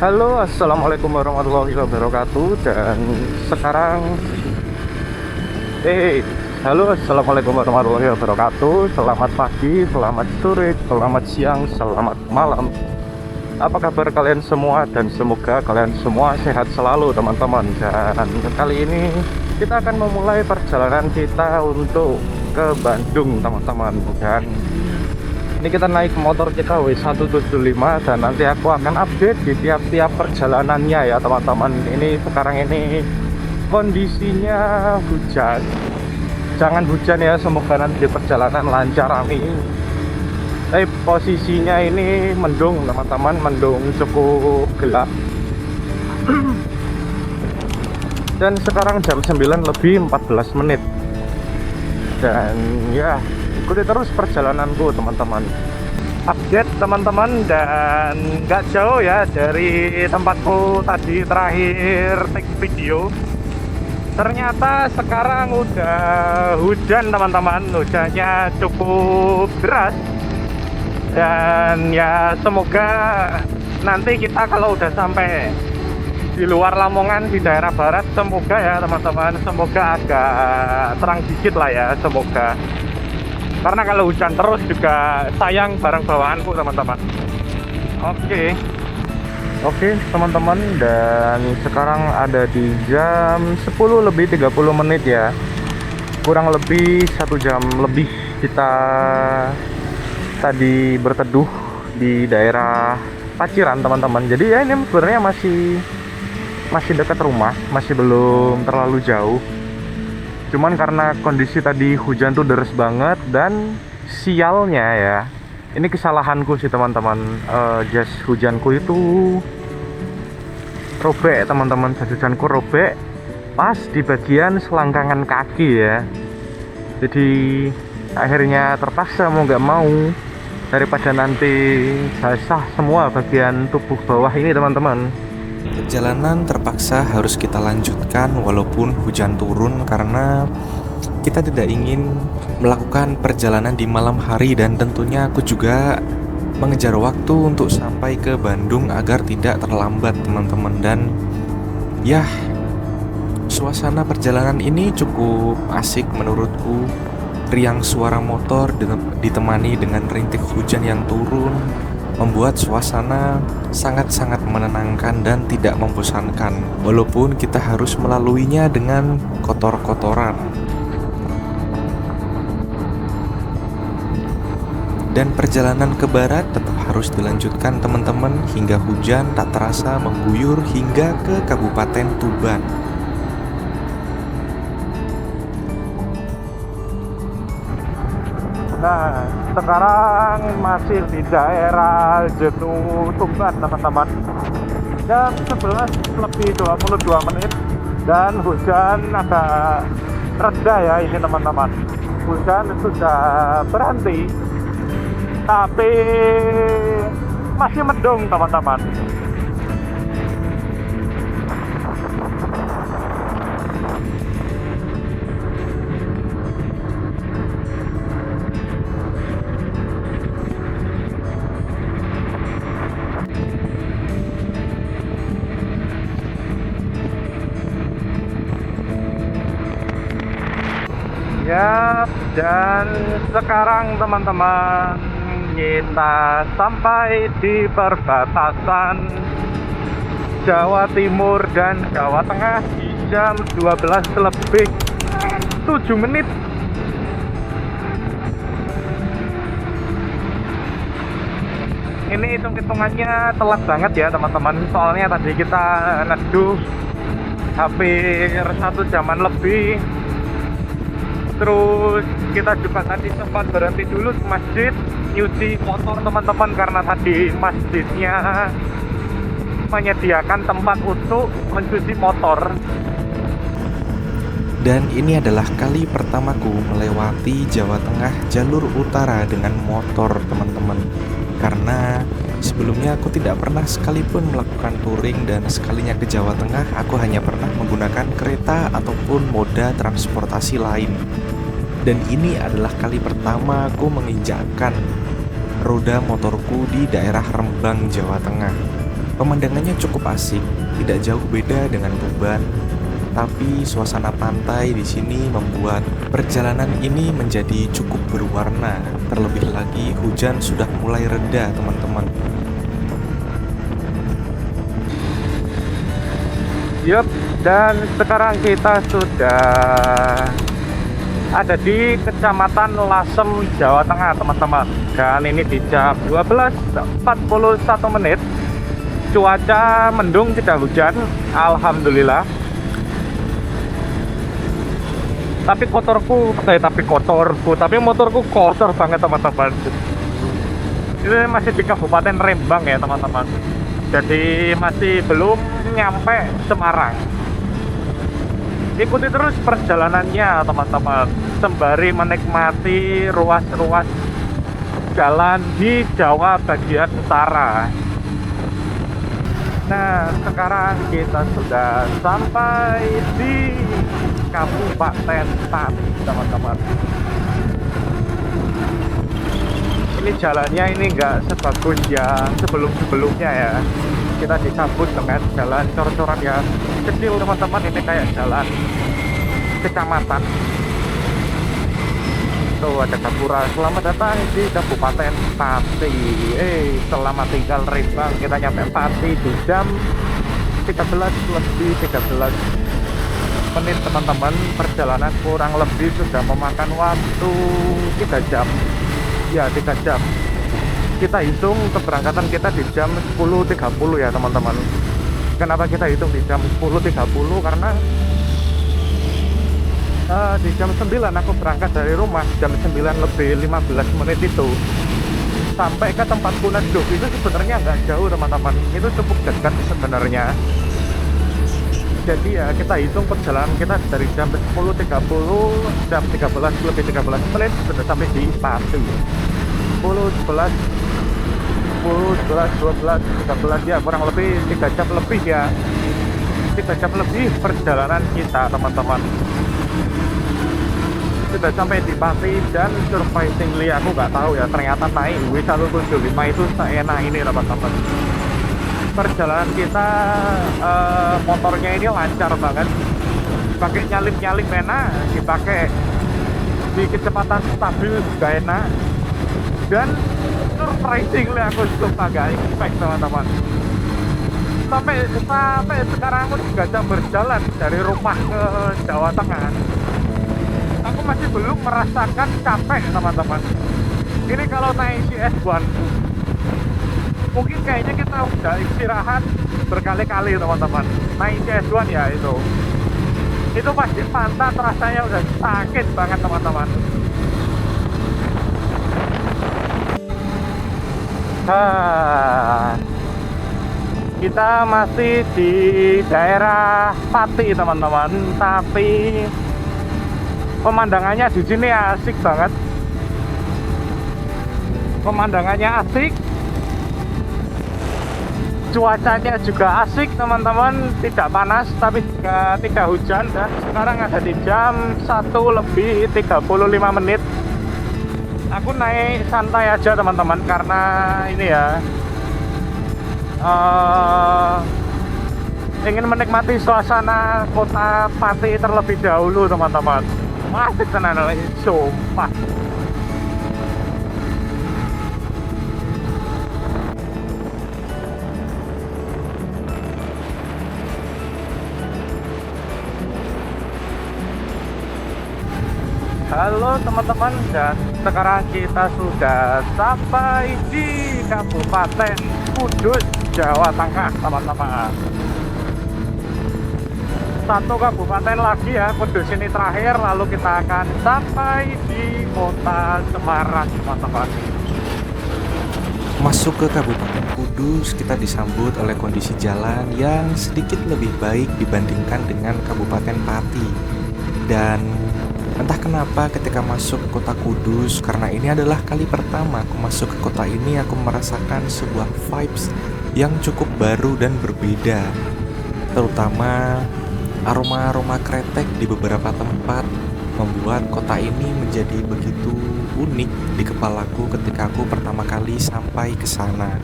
Halo, assalamualaikum warahmatullahi wabarakatuh. Dan sekarang, halo, assalamualaikum warahmatullahi wabarakatuh. Selamat pagi, selamat sore, selamat siang, selamat malam. Apa kabar kalian semua? Dan semoga kalian semua sehat selalu, teman-teman. Dan kali ini kita akan memulai perjalanan kita untuk ke Bandung, teman-teman. Dan ini kita naik motor kita W175 dan nanti aku akan update di tiap-tiap perjalanannya ya, teman-teman. Ini sekarang ini kondisinya hujan. Jangan hujan ya, semoga nanti di perjalanan lancar, amin. Tapi posisinya ini mendung, teman-teman, mendung cukup gelap. Dan sekarang jam 9 lebih 14 menit. Dan ya, ikuti terus perjalananku, teman-teman. Update, teman-teman, dan nggak jauh ya dari tempatku tadi terakhir take video. Ternyata sekarang udah hujan, teman-teman. Hujannya cukup deras. Dan ya semoga nanti kita kalau udah sampai di luar Lamongan di daerah barat, semoga ya teman-teman, semoga agak terang dikit lah ya, semoga. Karena kalau hujan terus juga sayang barang bawaanku, teman-teman. Oke, teman-teman, dan sekarang ada di jam 10 lebih 30 menit ya. Kurang lebih 1 jam lebih kita tadi berteduh di daerah Paciran, teman-teman. Jadi ya ini sebenarnya masih dekat rumah, masih belum terlalu jauh. Cuman karena kondisi tadi hujan tuh deras banget, dan sialnya ya, ini kesalahanku sih, teman-teman. Jas hujanku itu robek, teman-teman. Jas hujanku robek pas di bagian selangkangan kaki ya. Jadi akhirnya terpaksa mau nggak mau, daripada nanti basah semua bagian tubuh bawah ini, teman-teman. Perjalanan terpaksa harus kita lanjutkan walaupun hujan turun, karena kita tidak ingin melakukan perjalanan di malam hari, dan tentunya aku juga mengejar waktu untuk sampai ke Bandung agar tidak terlambat, teman-teman. Dan ya, suasana perjalanan ini cukup asik menurutku. Riang suara motor ditemani dengan rintik hujan yang turun membuat suasana sangat-sangat menenangkan dan tidak membosankan, walaupun kita harus melaluinya dengan kotor-kotoran. Dan perjalanan ke barat tetap harus dilanjutkan, teman-teman, hingga hujan tak terasa mengguyur hingga ke Kabupaten Tuban. Nah, sekarang masih di daerah Jenuh Tuban, teman-teman. Jam 11 lebih 22 menit dan hujan agak reda ya ini, teman-teman. Hujan sudah berhenti, tapi masih mendung, teman-teman. Ya, dan sekarang, teman-teman, kita sampai di perbatasan Jawa Timur dan Jawa Tengah di jam 12 lebih 7 menit. Ini hitung-hitungannya telat banget ya, teman-teman. Soalnya tadi kita neduh hampir 1 jaman lebih. Terus kita juga tadi sempat berhenti dulu ke masjid nyuci motor, teman-teman, karena tadi masjidnya menyediakan tempat untuk mencuci motor. Dan ini adalah kali pertamaku melewati Jawa Tengah jalur utara dengan motor, teman-teman. Karena sebelumnya aku tidak pernah sekalipun melakukan touring, dan sekalinya ke Jawa Tengah aku hanya pernah menggunakan kereta ataupun moda transportasi lain. Dan ini adalah kali pertama aku menginjakkan roda motorku di daerah Rembang, Jawa Tengah. Pemandangannya cukup asik, tidak jauh beda dengan Tuban, tapi suasana pantai di sini membuat perjalanan ini menjadi cukup berwarna. Terlebih lagi hujan sudah mulai reda, teman-teman. Yup, dan sekarang kita sudah ada di Kecamatan Lasem, Jawa Tengah, teman-teman. Dan ini di jam 12.41 menit. Cuaca mendung, tidak hujan, alhamdulillah. Tapi motorku kotor banget, teman-teman. Ini masih di Kabupaten Rembang ya, teman-teman. Jadi masih belum nyampe Semarang. Ikuti terus perjalanannya, teman-teman, sembari menikmati ruas-ruas jalan di Jawa bagian utara. Nah, sekarang kita sudah sampai di Kabupaten Pati, teman-teman. Ini jalannya ini enggak sebagus yang sebelum-sebelumnya ya. Kita disambut dengan jalan cor-coran yang kecil, teman-teman. Ini kayak jalan kecamatan. Tuh ada Gapura. Selamat datang di Kabupaten Pati. Selamat tinggal Rembang. Kita nyampe Pati di jam 13:13 menit, teman-teman. Perjalanan kurang lebih sudah memakan waktu 3 jam. Ya, 3 jam. Kita hitung keberangkatan kita di jam 10.30 ya, teman-teman. Kenapa kita hitung di jam 10.30? Karena di jam 9 aku berangkat dari rumah. Jam 9:15 menit itu sampai ke tempatku neduh. Itu sebenarnya nggak jauh, teman-teman. Itu cukup dekat sebenarnya. Jadi ya kita hitung perjalanan kita dari jam 10.30, jam 13:13 menit sudah sampai di Pati. 10, 11, 12 ya, kurang lebih 3 jam lebih ya. 3 jam lebih perjalanan kita, teman-teman. Sudah sampai di Pati dan surprisingly aku nggak tahu ya, ternyata naik W175 itu seenak ini, teman-teman. Perjalanan kita motornya ini lancar banget, pakai nyalip-nyalip enak, dipakai di kecepatan stabil juga enak, dan surprisingly aku suka gak expect, teman-teman. Sampai sekarang aku 3 jam berjalan dari rumah ke Jawa Tengah, aku masih belum merasakan capek, teman-teman. Ini kalau naik CS1 mungkin kayaknya kita udah istirahat berkali-kali, teman-teman. Naik CS1 ya, itu pasti pantat rasanya udah sakit banget, teman-teman. Kita masih di daerah Pati, teman-teman, tapi pemandangannya di sini asik banget. Pemandangannya asik, cuacanya juga asik, teman-teman. Tidak panas tapi juga tidak hujan. Dan sekarang ada di jam 1:35 menit. Aku naik santai aja, teman-teman, karena ini ya ingin menikmati suasana kota Pati terlebih dahulu, teman-teman. Asik tenan, sumpah. Halo teman-teman, dan sekarang kita sudah sampai di Kabupaten Kudus, Jawa Tengah, teman-teman. Satu kabupaten lagi ya, Kudus ini terakhir, lalu kita akan sampai di kota Semarang, teman-teman. Masuk ke Kabupaten Kudus, kita disambut oleh kondisi jalan yang sedikit lebih baik dibandingkan dengan Kabupaten Pati. Dan entah kenapa ketika masuk ke kota Kudus, karena ini adalah kali pertama aku masuk ke kota ini, aku merasakan sebuah vibes yang cukup baru dan berbeda. Terutama aroma-aroma kretek di beberapa tempat membuat kota ini menjadi begitu unik di kepalaku ketika aku pertama kali sampai ke sana.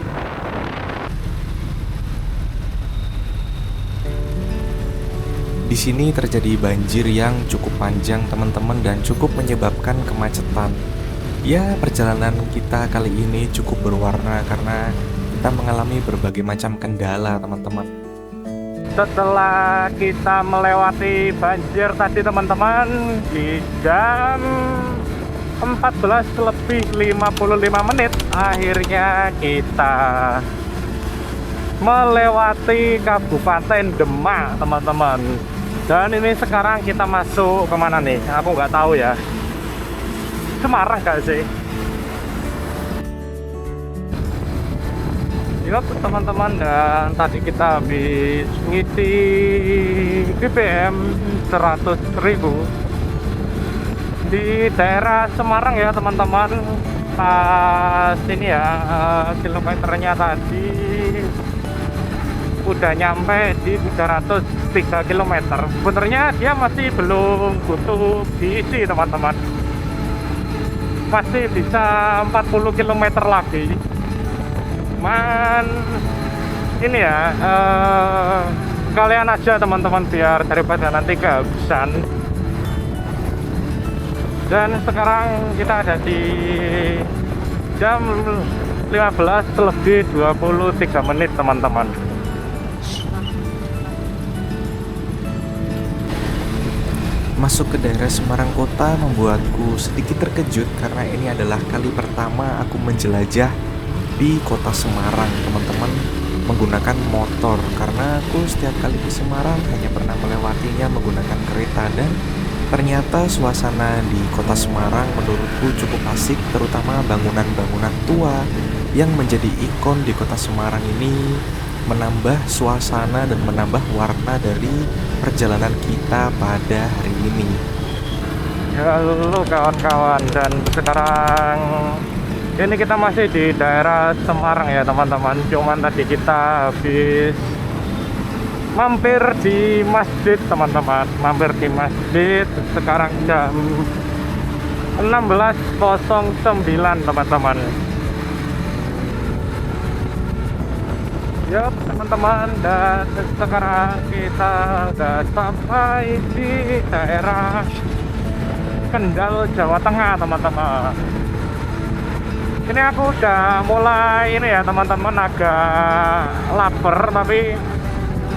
Di sini terjadi banjir yang cukup panjang teman-teman dan cukup menyebabkan kemacetan. Ya, perjalanan kita kali ini cukup berwarna karena kita mengalami berbagai macam kendala teman-teman. Setelah kita melewati banjir tadi teman-teman, di jam 14 lebih 55 menit akhirnya kita melewati Kabupaten Demak teman-teman. Dan ini sekarang kita masuk kemana nih? Aku nggak tahu ya. Semarang gak sih? Yuk teman-teman, dan tadi kita habis ngisi BBM 100.000 di daerah Semarang ya teman-teman. Pas ini ya, kilometernya tadi udah nyampe di 303 km. Sebenarnya dia masih belum butuh diisi teman-teman, masih bisa 40 km lagi. Man, ini ya, kalian aja teman-teman biar daripada nanti kehabisan. Dan sekarang kita ada di jam 15 lebih 23 menit teman-teman. Masuk ke daerah Semarang Kota membuatku sedikit terkejut karena ini adalah kali pertama aku menjelajah di kota Semarang teman-teman menggunakan motor, karena aku setiap kali ke Semarang hanya pernah melewatinya menggunakan kereta. Dan ternyata suasana di kota Semarang menurutku cukup asik, terutama bangunan-bangunan tua yang menjadi ikon di kota Semarang ini menambah suasana dan menambah warna dari perjalanan kita pada hari ini. Halo kawan-kawan, dan sekarang ini kita masih di daerah Semarang ya teman-teman. Cuman tadi kita habis mampir di masjid teman-teman, mampir di masjid. Sekarang jam 16.09 teman-teman. Yap teman-teman, dan sekarang kita udah sampai di daerah Kendal, Jawa Tengah teman-teman. Ini aku udah mulai ini ya teman-teman, agak lapar, tapi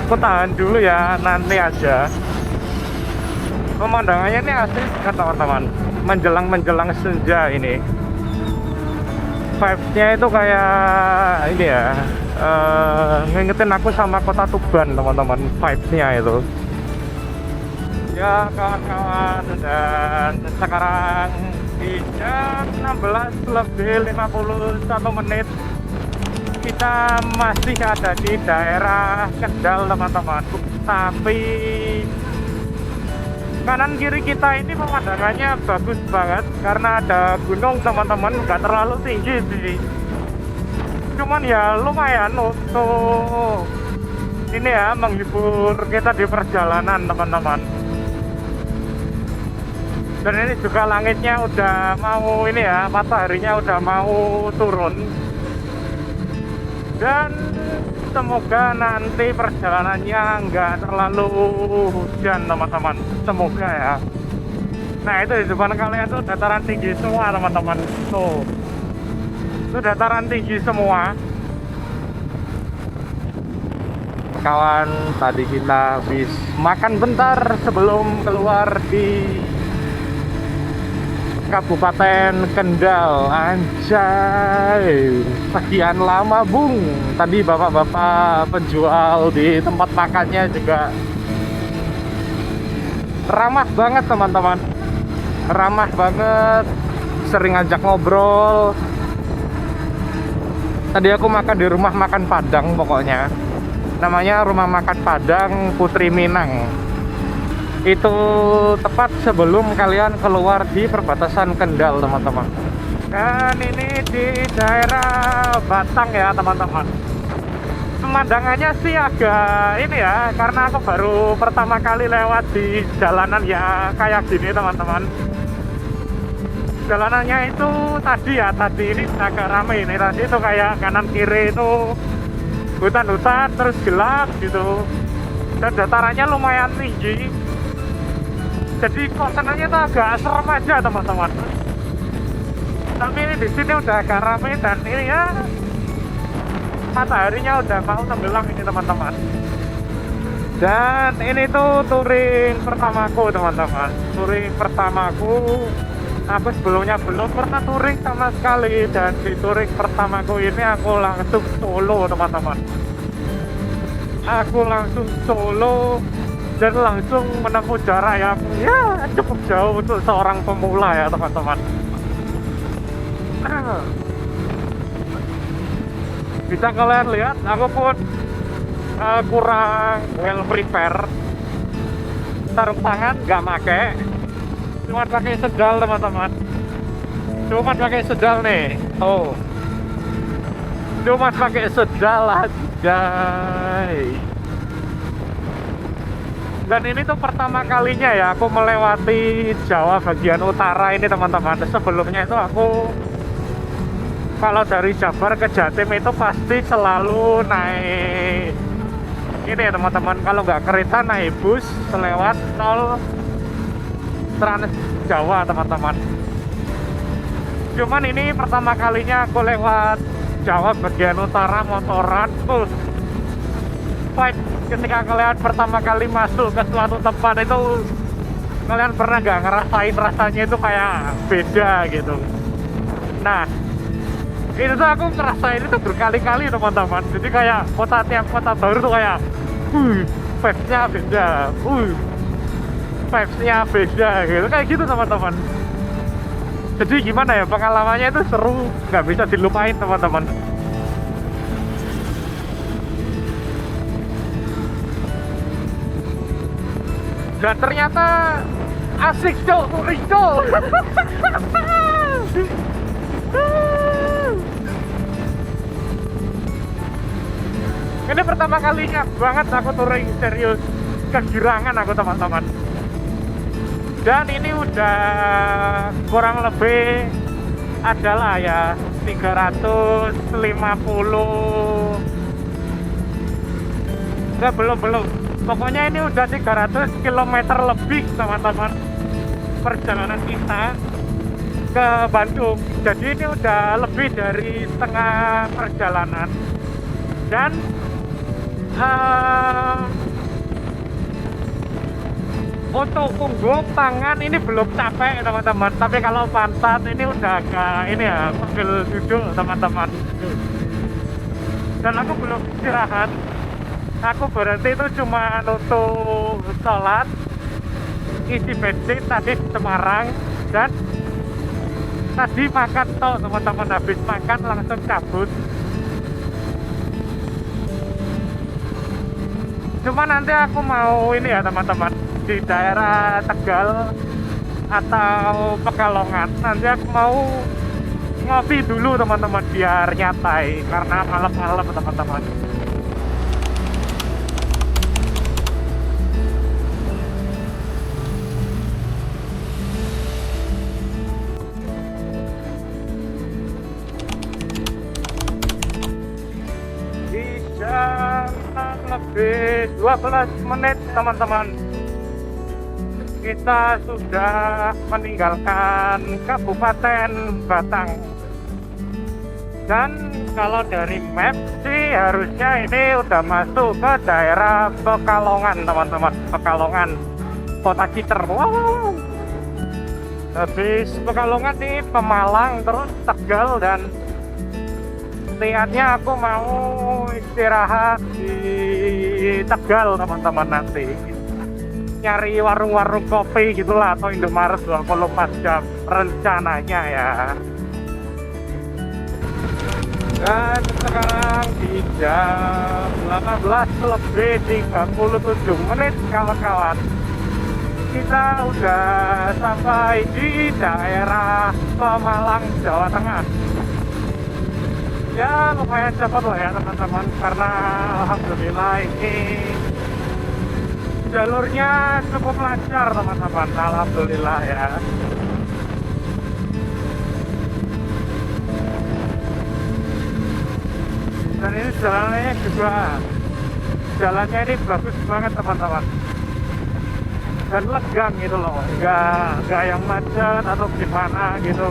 aku tahan dulu ya, nanti aja. Pemandangannya ini asik kan teman-teman, menjelang senja ini. Vibes-nya itu kayak ini ya, ngingetin aku sama kota Tuban teman-teman, vibes-nya itu. Ya kawan-kawan, dan sekarang di jam 16 lebih 51 menit kita masih ada di daerah Kendal teman-teman. Tapi kanan kiri kita ini pemandangannya bagus banget karena ada gunung teman-teman, nggak terlalu tinggi sih, cuman ya lumayan untuk ini ya, menghibur kita di perjalanan teman-teman. Dan ini juga langitnya udah mau ini ya, mataharinya udah mau turun. Dan semoga nanti perjalanannya nggak terlalu hujan teman-teman, semoga ya. Nah itu di depan kalian tuh dataran tinggi semua teman-teman. Tuh, itu dataran tinggi semua. Kawan, tadi kita habis makan bentar sebelum keluar di Kabupaten Kendal. Anjay, sekian lama bung. Tadi bapak-bapak penjual di tempat makannya juga ramah banget teman-teman, ramah banget, sering ngajak ngobrol. Tadi aku makan di rumah makan Padang, pokoknya namanya Rumah Makan Padang Putri Minang. Itu tepat sebelum kalian keluar di perbatasan Kendal teman-teman. Dan ini di daerah Batang ya teman-teman. Pemandangannya sih agak ini ya, karena aku baru pertama kali lewat di jalanan ya kayak gini teman-teman. Jalanannya itu tadi ini agak ramai. Ini tadi itu kayak kanan kiri itu hutan-hutan terus gelap gitu. dan datarannya lumayan tinggi, jadi suasananya tuh agak serem aja teman-teman. Tapi ini di sini udah agak rame dan ini ya mataharinya udah mau tenggelam ini teman-teman. Dan ini tuh touring pertamaku teman-teman, touring pertamaku. Aku sebelumnya belum pernah touring sama sekali, dan di touring pertamaku ini aku langsung solo teman-teman. Aku langsung solo dan langsung menempuh jarak yang ya cukup jauh untuk seorang pemula ya teman-teman. Bisa kalian lihat, aku pun kurang well prepare. Sarung tangan nggak pakai, cuma pakai sendal teman-teman. Cuma pakai sendal nih, oh, cuma pakai sendal aja. Dan ini tuh pertama kalinya ya aku melewati Jawa bagian utara ini teman-teman. Sebelumnya itu aku kalau dari Jabar ke Jatim itu pasti selalu naik ini ya teman-teman, kalau nggak kereta naik bus selewat tol Trans Jawa teman-teman. Cuman ini pertama kalinya aku lewat Jawa bagian utara motoran. Fight ketika kalian pertama kali masuk ke suatu tempat itu, kalian pernah nggak ngerasain rasanya itu kayak beda gitu. Nah, itu tuh aku ngerasain itu berkali-kali teman-teman. Jadi kayak tiap kota baru tuh kayak vibes-nya beda, vibes-nya beda gitu, kayak gitu teman-teman. Jadi gimana ya, pengalamannya itu seru, nggak bisa dilupain teman-teman. Dan ternyata asik cok, touring cok. Ini pertama kalinya banget aku touring serius, kegirangan aku teman-teman. Dan ini udah kurang lebih adalah ya 350. Enggak, belum. Pokoknya ini udah 300 km lebih teman-teman perjalanan kita ke Bandung. Jadi ini udah lebih dari setengah perjalanan. Dan untuk punggung tangan ini belum capek teman-teman, tapi kalau pantat ini udah agak ini ya, pegel duduk teman-teman. Dan aku belum istirahat, aku berhenti itu cuma untuk sholat, isi bensin tadi di Semarang, dan tadi makan toh teman-teman. Habis makan langsung cabut. Cuma nanti aku mau ini ya teman-teman, di daerah Tegal atau Pekalongan nanti aku mau ngopi dulu teman-teman, biar nyantai karena malam-malam teman-teman. Lebih 12 menit teman-teman, kita sudah meninggalkan Kabupaten Batang. Dan kalau dari map sih harusnya ini udah masuk ke daerah Pekalongan teman-teman, Pekalongan, Kota Citer. Wow. Habis Pekalongan nih Pemalang, terus Tegal, dan niatnya aku mau istirahat di Tegal teman-teman, nanti nyari warung-warung kopi gitulah atau Indomaret 24 jam rencananya ya. Dan sekarang di jam 18 lebih 37 menit kawan-kawan, kita udah sampai di daerah Pemalang, Jawa Tengah. Ya lumayan cepat lah ya teman-teman, karena alhamdulillah ini jalurnya cukup lancar teman-teman, alhamdulillah ya. Dan ini jalannya juga jalannya ini bagus banget teman-teman, dan legang gitu loh, nggak yang macet atau gimana gitu.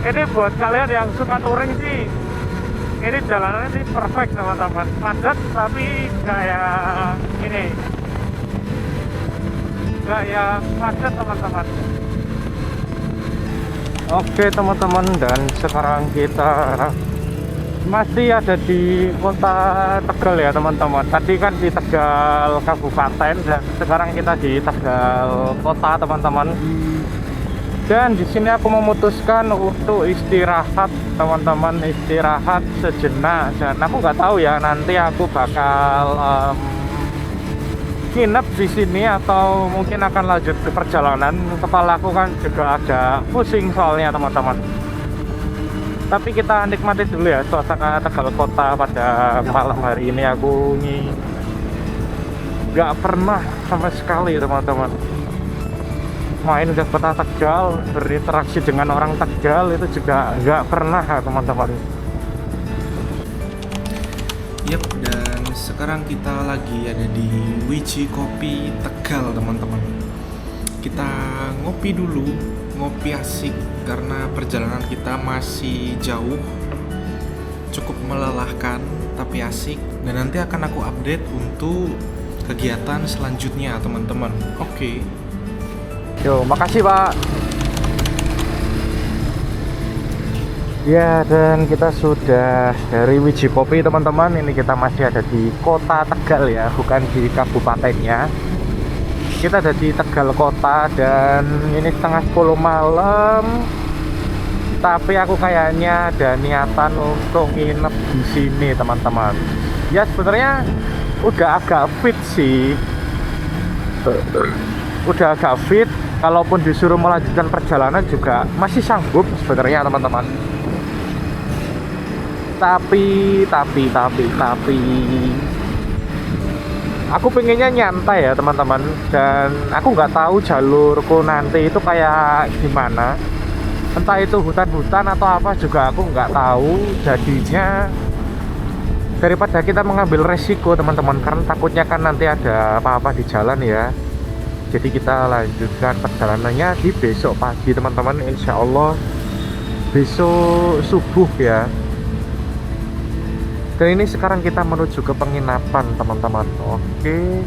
Ini buat kalian yang suka touring sih, ini jalanannya sih perfect teman-teman, padat tapi kayak ini, nggak yang macet teman-teman. Oke teman-teman, dan sekarang kita masih ada di kota Tegal ya teman-teman. Tadi kan di Tegal Kabupaten, dan sekarang kita di Tegal Kota teman-teman. Dan di sini aku memutuskan untuk istirahat teman-teman, istirahat sejenak. Dan aku nggak tahu ya, nanti aku bakal nginep di sini atau mungkin akan lanjut ke perjalanan. Kepala aku kan juga agak pusing soalnya teman-teman. Tapi kita nikmati dulu ya suasana Tegal Kota pada malam hari ini. Aku nggak pernah sama sekali teman-teman main ke kota Tegal, berinteraksi dengan orang Tegal, itu juga nggak pernah ya teman-teman. Yap, dan sekarang kita lagi ada di Wiji Kopi Tegal teman-teman. Kita ngopi dulu, ngopi asik karena perjalanan kita masih jauh, cukup melelahkan tapi asik. Dan nanti akan aku update untuk kegiatan selanjutnya teman-teman. Oke. Yo, makasih Pak. Ya, dan kita sudah dari Wiji Kopi teman-teman. Ini kita masih ada di kota Tegal ya, bukan di kabupatennya. Kita ada di Tegal Kota, dan ini setengah 10 malam. Tapi aku kayaknya ada niatan untuk nginep di sini teman-teman. Ya sebenarnya udah agak fit sih. Udah agak fit. Kalaupun disuruh melanjutkan perjalanan juga masih sanggup sebenarnya teman-teman. Tapi aku pengennya nyantai ya teman-teman, dan aku nggak tahu jalurku nanti itu kayak gimana. Entah itu hutan-hutan atau apa juga aku nggak tahu. Jadinya daripada kita mengambil resiko teman-teman, karena takutnya kan nanti ada apa-apa di jalan ya. Jadi kita lanjutkan perjalanannya di besok pagi teman-teman, insya Allah besok subuh ya. Dan ini sekarang kita menuju ke penginapan teman-teman. Oke.